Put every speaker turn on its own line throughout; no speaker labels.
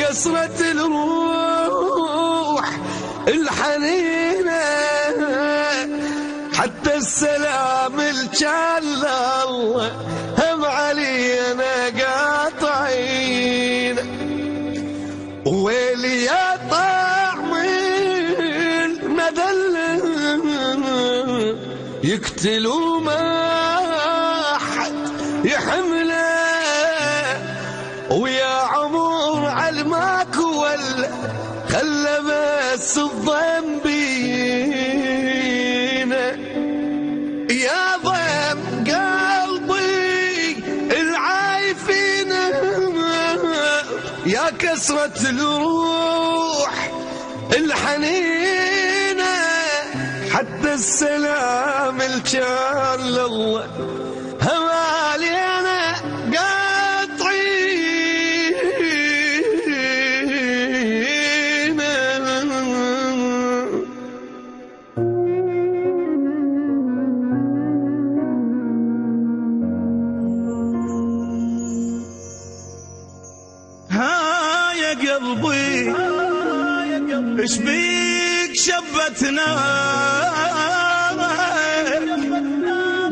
كسرة الروح الحنينة، حتى السلام الجال الله هم علينا قاطعين. ويلي يا طعم المذلة يقتلوا ما حد يحمله، ويا عمر علماك ولا خلى بس الضم بينا. يا ضم قلبي العايفين، يا كسرة الروح الحنينة، حتى السلام الجان لله هم علينا قاطعين.
ها يا قلبي ايش بيك شبتنا،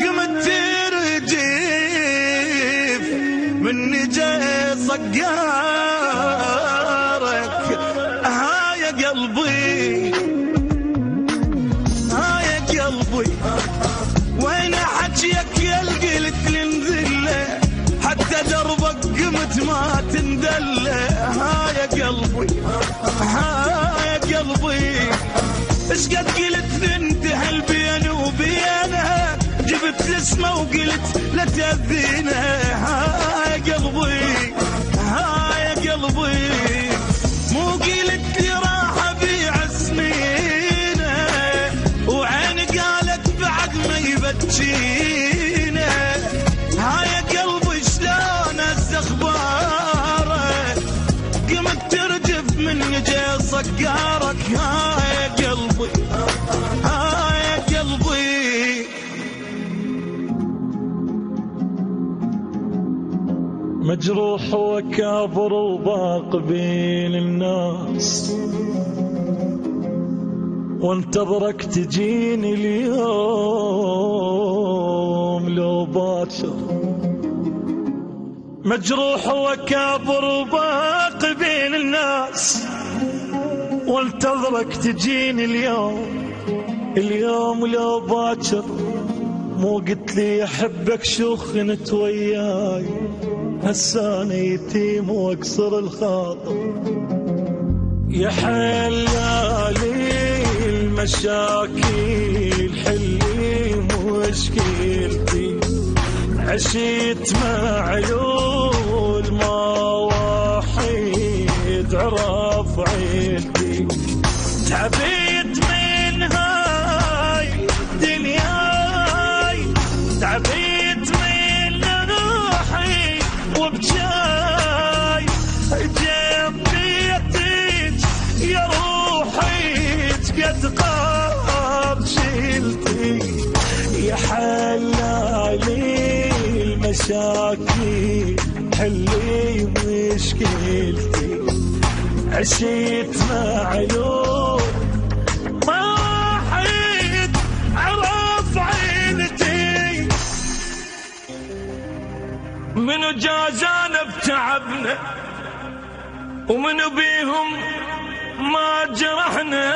قمت ترجف مني جاي صقارك. ها يا قلبي ها يا قلبي وين حكيك يا قلت لنذله، حتى دربك قمت ما تندله. ها يا قلبي ها يا قلبي ايش قد قلت ننتهي البين وبينها، جبت الاسمه وقلت لا تأذينا. ها يا قلبي ها يا قلبي مو قلت لي راح ابيع سنينه، وعيني قالت بعد ما يبكينا. ها يا قلبي شلون استخبارك، قمت ترجف من جاي صقارك. ها يا قلبي ها يا قلبي
مجروح وكابر وباق بين الناس، وانتظرك تجيني اليوم لو باكر. مجروح وكابر وباق بين الناس، وانتظرك تجيني اليوم لو باكر. مو قلت لي احبك شخنت وياي، هسه يتيم واكسر الخاطر. يا حلالي المشاكل حلي مشكلتي، عشيت معلول ما وحيد عرف عيلتي. تعبيت من هاي دنياي، تعبيت من روحي وبجاي، جبيتك يا روحي قد قاب شلتي. يا حلالي المشاكل حلي مشكلتي، عشيت معلوم ما حيد عرف عينتي. منو جازانا بتعبنا، ومنو بيهم ما جرحنا.